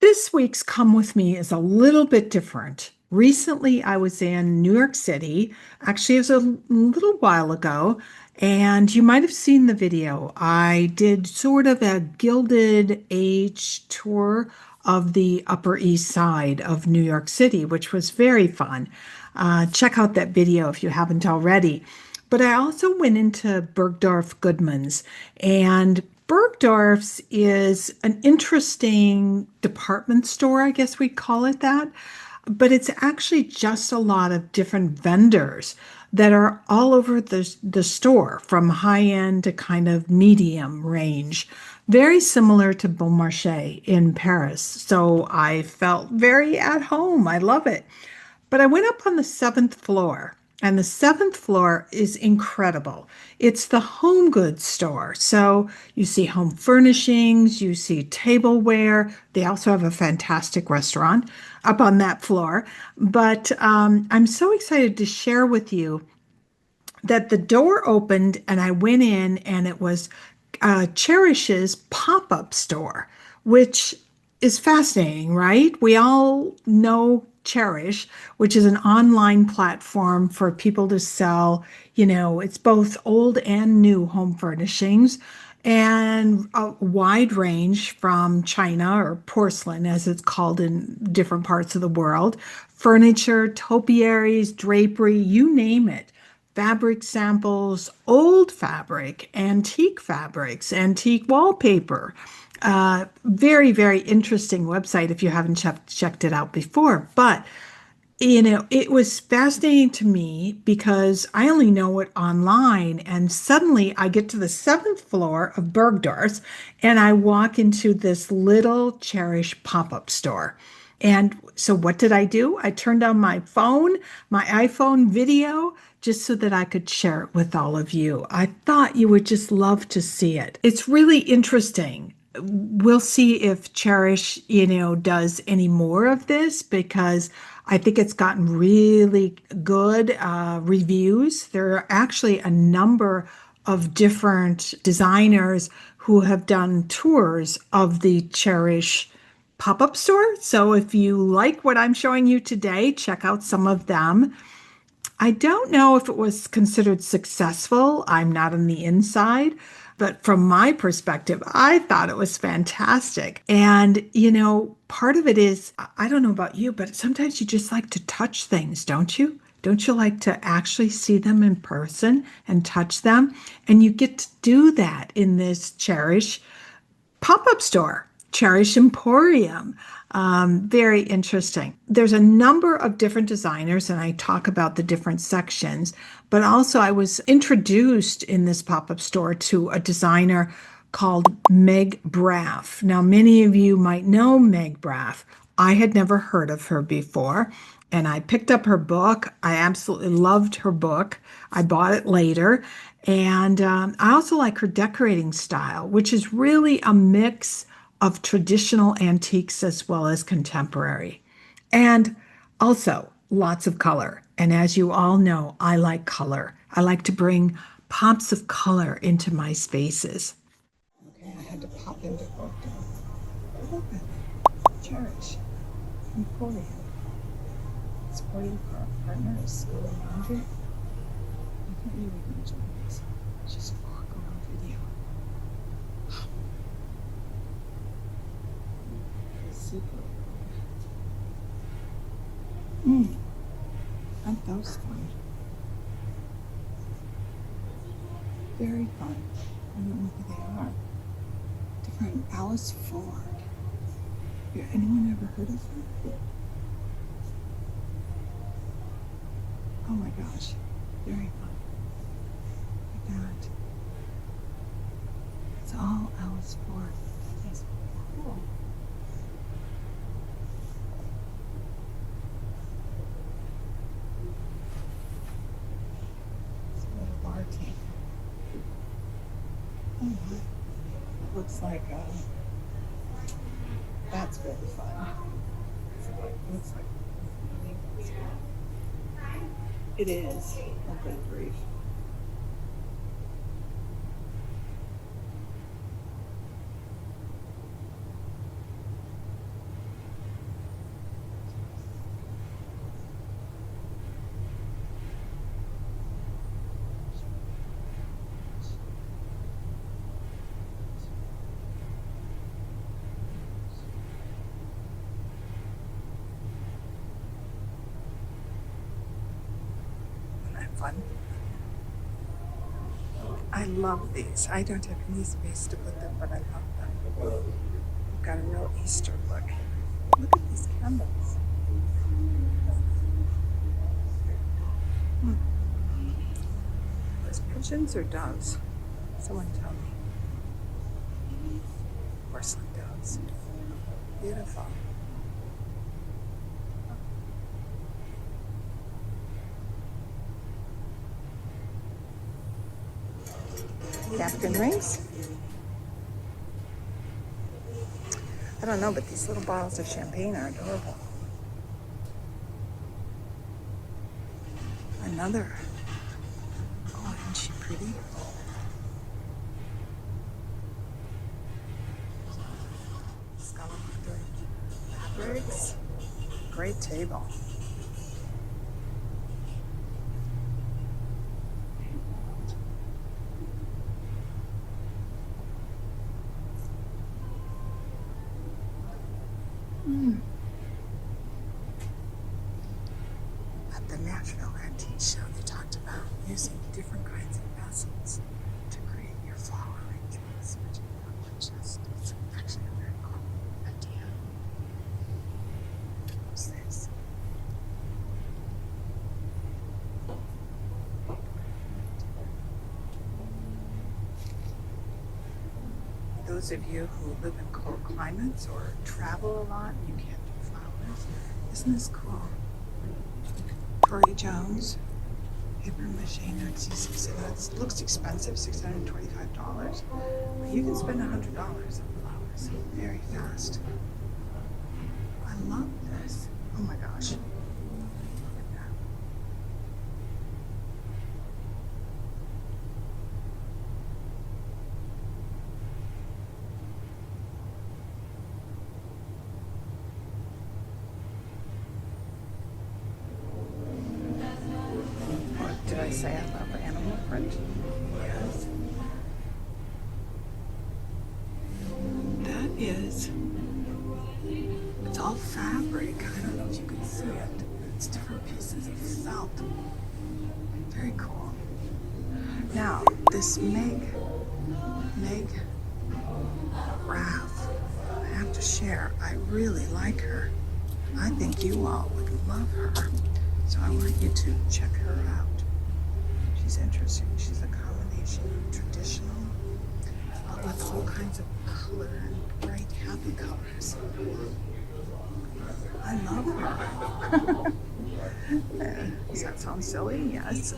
This week's Come With Me is a little bit different. Recently, I was in New York City. Actually, it was a little while ago, and you might have seen the video. I did sort of a Gilded Age tour of the Upper East Side of New York City, which was very fun. Check out that video if you haven't already. But I also went into Bergdorf Goodman's, and Bergdorf's is an interesting department store, I guess we'd call it that. But it's actually just a lot of different vendors that are all over the store, from high end to kind of medium range. Very similar to Bon Marché in Paris. So I felt very at home. I love it. But I went up on the seventh floor, and the seventh floor is incredible. It's the home goods store. So you see home furnishings, you see tableware. They also have a fantastic restaurant up on that floor. But I'm so excited to share with you that the door opened and I went in, and it was CHAIRISH's pop-up store, which is fascinating, right? We all know CHAIRISH, which is an online platform for people to sell, it's both old and new home furnishings and a wide range from china or porcelain, as it's called in different parts of the world, furniture, topiaries, drapery, you name it, fabric samples, old fabric, antique fabrics, antique wallpaper. Very, very interesting website if you haven't checked it out before. But, it was fascinating to me because I only know it online. And suddenly I get to the seventh floor of Bergdorf's and I walk into this little Cherish pop-up store. And so what did I do? I turned on my phone, my iPhone video, just so that I could share it with all of you. I thought you would just love to see it. It's really interesting. We'll see if Cherish, does any more of this, because I think it's gotten really good reviews. There are actually a number of different designers who have done tours of the Cherish pop-up store. So if you like what I'm showing you today, check out some of them. I don't know if it was considered successful. I'm not on the inside, but from my perspective, I thought it was fantastic. And, part of it is, I don't know about you, but sometimes you just like to touch things, don't you? Don't you like to actually see them in person and touch them? And you get to do that in this Cherish pop-up store, Cherish Emporium. Very interesting. There's a number of different designers, and I talk about the different sections, but also I was introduced in this pop-up store to a designer called Meg Braph. Now, many of you might know Meg Braph. I had never heard of her before, and I picked up her book. I absolutely loved her book. I bought it later, and I also like her decorating style, which is really a mix of traditional antiques as well as contemporary. And also lots of color. And as you all know, I like color. I like to bring pops of color into my spaces. Okay, I had to pop into Bergdorf. Look at Cherish Emporium. Supporting our partner is School of Laundry. I thought you were going to join us. Just walk around video. Super. Aren't those fun? Very fun. I don't know who they are. Different Alice Ford. Anyone ever heard of her? Oh my gosh. Very fun. Look at that. It's all Alice Ford. It's cool. Oh, it looks like that's really fun. Looks like it is. Oh, good grief. fun. I love these. I don't have any space to put them, but I love them. We've got a real Easter look. Look at these candles. Those pigeons or doves? Someone tell me. Porcelain doves. Beautiful. Napkin rings. I don't know, but these little bottles of champagne are adorable. Another. Oh, isn't she pretty? Scalloped fabrics. Great table. At the National Antique Show, they talked about using different kinds of vessels to create your flower arrangements, which is it's actually a very cool idea. What's this? Those of you who live in cold climates or travel a lot, you can't do flowers. Isn't this cool? Tori Jones, paper mache narcissus. It looks expensive, $625, but you can spend $100 on flowers very fast. I love this. Oh my gosh. Look at that. Did I say I love animal print? Yes. That is, it's all fabric. I don't know if you can see it. It's different pieces of felt. Very cool. Now, this Meg Braph, I have to share. I really like her. I think you all would love her. So I want you to check her out. She's interesting. She's a combination of traditional, but with all kinds of color and bright, happy colors. I love her. Does that sound silly? Yes.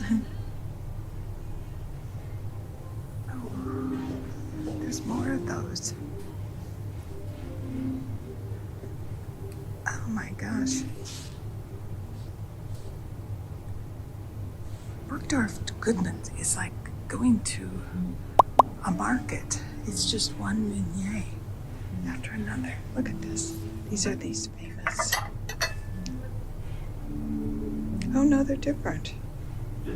Oh, there's more of those. Oh my gosh. Bergdorf Goodman is like going to a market. It's just one vignette after another. Look at this. These are these famous. Oh no, they're different. I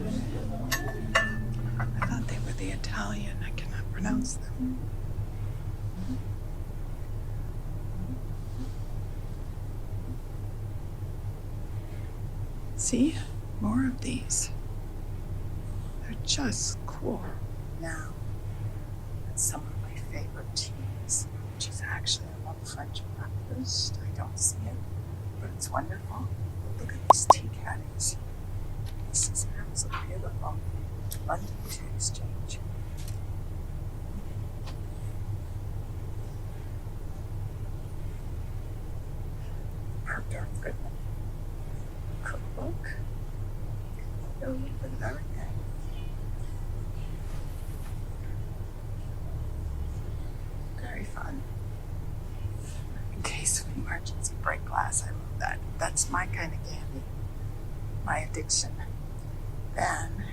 thought they were the Italian. I cannot pronounce them. See? More of these. They're just cool. Now, that's some of my favorite teas, which is actually a little French breakfast. I don't see it, but it's wonderful. Look at these tea caddies. This is absolutely beautiful. London Tea Exchange. Bergdorf Goodman. Cookbook. Oh, look at everything. Very fun. In case of emergency, break glass. I love that. That's my kind of candy. My addiction. Then,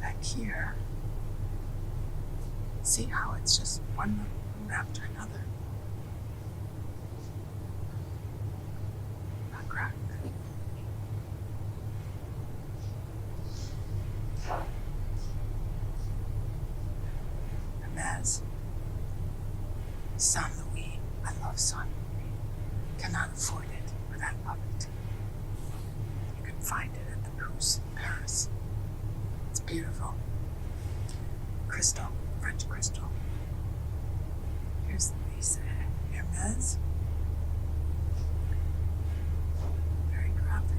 back here, see how it's just one room after another. Not crack. Hermes. Saint Louis. I love Saint Louis. Cannot afford it, but I love it. You can find it at blues in Paris. It's beautiful. Crystal, French crystal. Here's the piece, Hermes. Very graphic.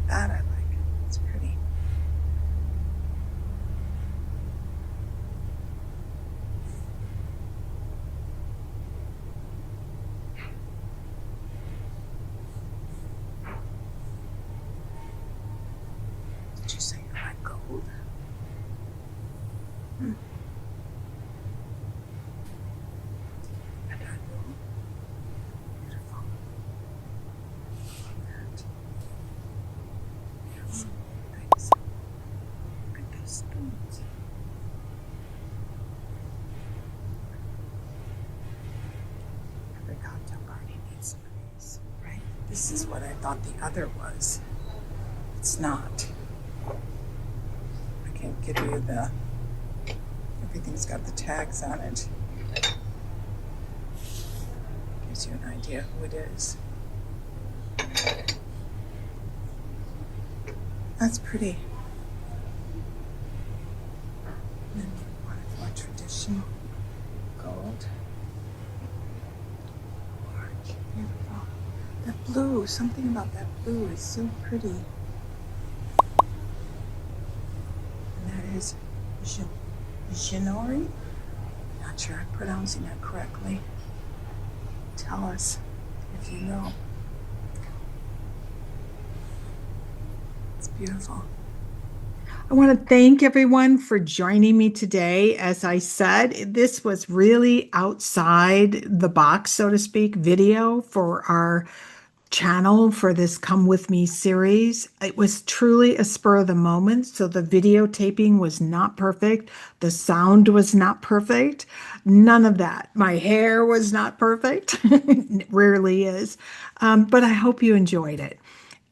That I like. It's pretty. Did you say you like gold? I don't know. Beautiful. Thanks. Look at those spoons. Every cocktail party needs some of these, right? This is what I thought the other was. It's not. I can't give you the. Everything's got the tags on it. Gives you an idea who it is. That's pretty. And then we want it more traditional. Gold. Orange. Beautiful. That blue, something about that blue is so pretty. And that is Ginori? Not sure I'm pronouncing that correctly. Tell us if you know. It's beautiful. I want to thank everyone for joining me today. As I said, this was really outside the box, so to speak, video for our channel for this Come With Me series. It was truly a spur of the moment, so the videotaping was not perfect. The sound was not perfect. None of that. My hair was not perfect. It rarely is. But I hope you enjoyed it.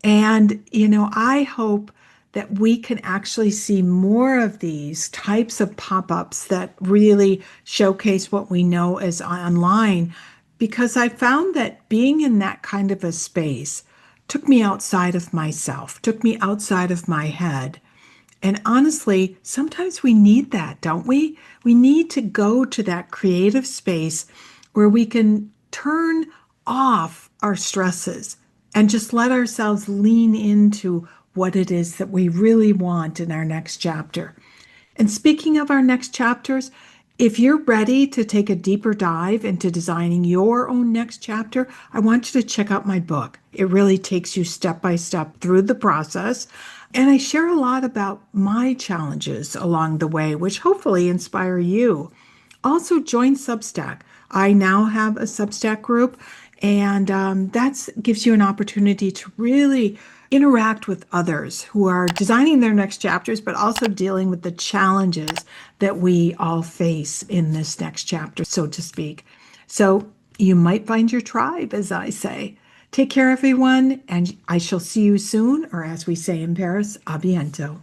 And, I hope that we can actually see more of these types of pop-ups that really showcase what we know as online, because I found that being in that kind of a space took me outside of myself, took me outside of my head. And honestly, sometimes we need that, don't we? We need to go to that creative space where we can turn off our stresses and just let ourselves lean into what it is that we really want in our next chapter. And speaking of our next chapters, if you're ready to take a deeper dive into designing your own next chapter, I want you to check out my book. It really takes you step by step through the process. And I share a lot about my challenges along the way, which hopefully inspire you. Also, join Substack. I now have a Substack group, and that gives you an opportunity to really interact with others who are designing their next chapters, but also dealing with the challenges that we all face in this next chapter, so to speak. So you might find your tribe, as I say. Take care, everyone, and I shall see you soon, or as we say in Paris, à bientôt.